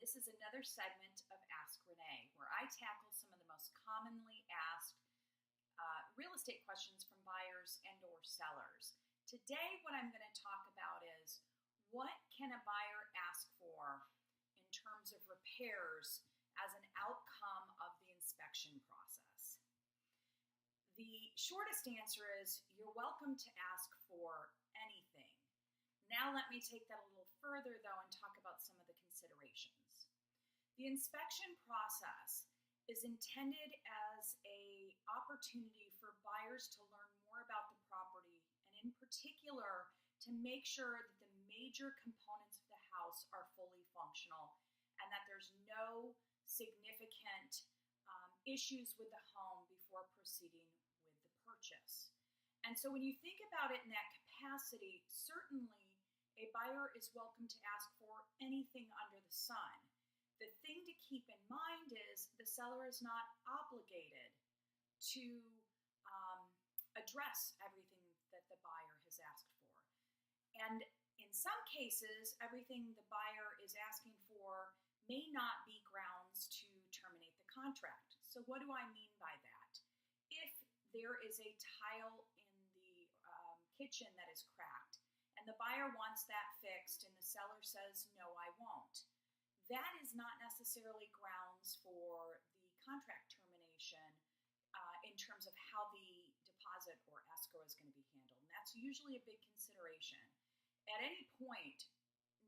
This is another segment of Ask Renee, where I tackle some of the most commonly asked real estate questions from buyers and or sellers. Today, what I'm going to talk about is what can a buyer ask for in terms of repairs as an outcome of the inspection process. The shortest answer is you're welcome to ask for anything. Now let me take that a little further though and talk about some of the considerations. The inspection process is intended as an opportunity for buyers to learn more about the property and in particular to make sure that the major components of the house are fully functional and that there's no significant issues with the home before proceeding with the purchase. And so when you think about it in that capacity, certainly a buyer is welcome to ask for anything under the sun. The thing to keep in mind is the seller is not obligated to address everything that the buyer has asked for. And in some cases, everything the buyer is asking for may not be grounds to terminate the contract. So what do I mean by that? If there is a tile in the kitchen that is cracked and the buyer wants that fixed and the seller says, no, I won't, that is not necessarily grounds for the contract termination in terms of how the deposit or escrow is going to be handled. And that's usually a big consideration. At any point,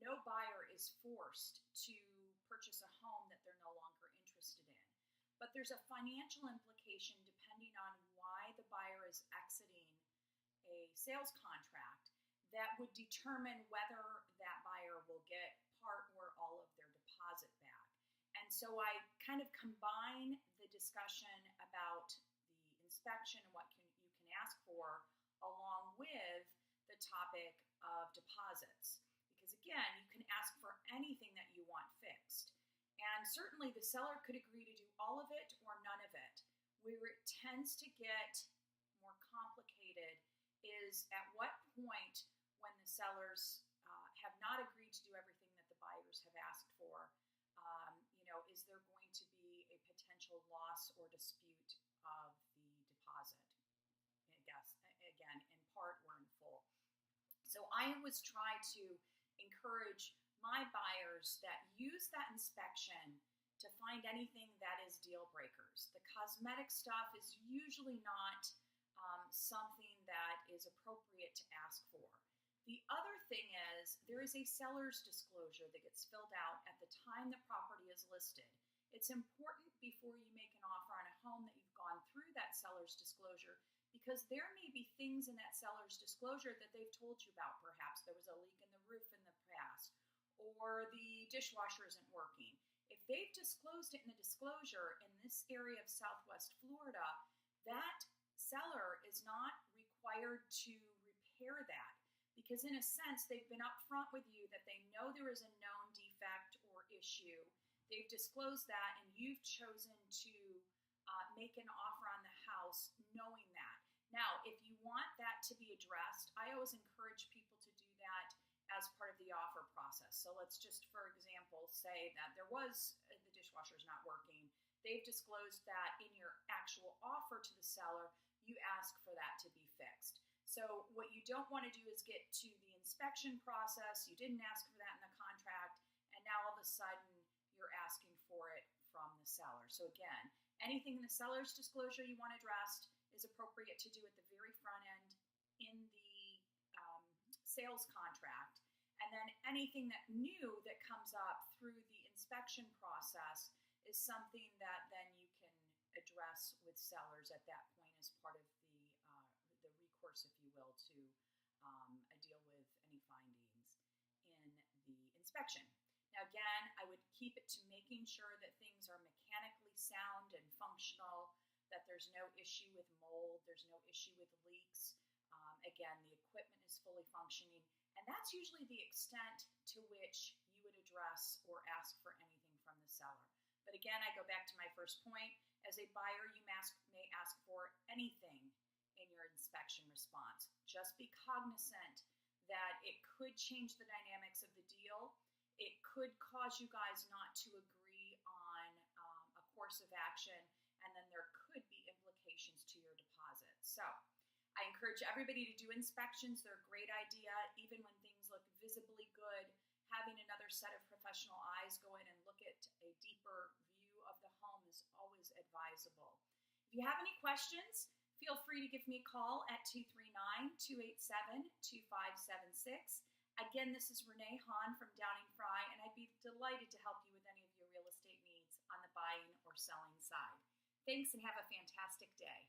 no buyer is forced to purchase a home that they're no longer interested in. But there's a financial implication depending on why the buyer is exiting a sales contract that would determine whether that buyer will get part or all of their deposit back. And so I kind of combine the discussion about the inspection and what you can ask for along with the topic of deposits. Because again, you can ask for anything that you want fixed. And certainly the seller could agree to do all of it or none of it. Where it tends to get more complicated is at what point when the sellers have not agreed to do everything that the buyers have asked for, is there going to be a potential loss or dispute of the deposit? I guess, again, in part or in full. So I always try to encourage my buyers that use that inspection to find anything that is deal breakers. The cosmetic stuff is usually not something that is appropriate to ask for. The other thing is there is a seller's disclosure that gets filled out at the time the property is listed. It's important before you make an offer on a home that you've gone through that seller's disclosure because there may be things in that seller's disclosure that they've told you about. Perhaps there was a leak in the roof in the past or the dishwasher isn't working. If they've disclosed it in the disclosure in this area of Southwest Florida, that seller is not required to repair that. Because in a sense, they've been upfront with you that they know there is a known defect or issue. They've disclosed that and you've chosen to make an offer on the house knowing that. Now, if you want that to be addressed, I always encourage people to do that as part of the offer process. So let's just, for example, say that there was, the dishwasher's not working. They've disclosed that in your actual offer to the seller, you ask for that to be fixed. So what you don't want to do is get to the inspection process, you didn't ask for that in the contract, and now all of a sudden you're asking for it from the seller. So again, anything in the seller's disclosure you want addressed is appropriate to do at the very front end in the sales contract. And then anything that new that comes up through the inspection process is something that then you can address with sellers at that point as part of the recourse, if you will, to deal with any findings in the inspection. Now again, I would keep it to making sure that things are mechanically sound and functional, that there's no issue with mold, there's no issue with leaks. Again, the equipment is fully functioning, and that's usually the extent to which you would address or ask for anything from the seller. But again, I go back to my first point. As a buyer, you may ask for anything in your inspection response. Just be cognizant that it could change the dynamics of the deal. it could cause you guys not to agree on a course of action, and then there could be implications to your deposit. So I encourage everybody to do inspections. They're a great idea. Even when things look visibly good, having another set of professional eyes go in and look at a deeper view of the home is always advisable. If you have any questions, feel free to give me a call at 239-287-2576. Again, this is Renee Hahn from Downing Fry, and I'd be delighted to help you with any of your real estate needs on the buying or selling side. Thanks, and have a fantastic day.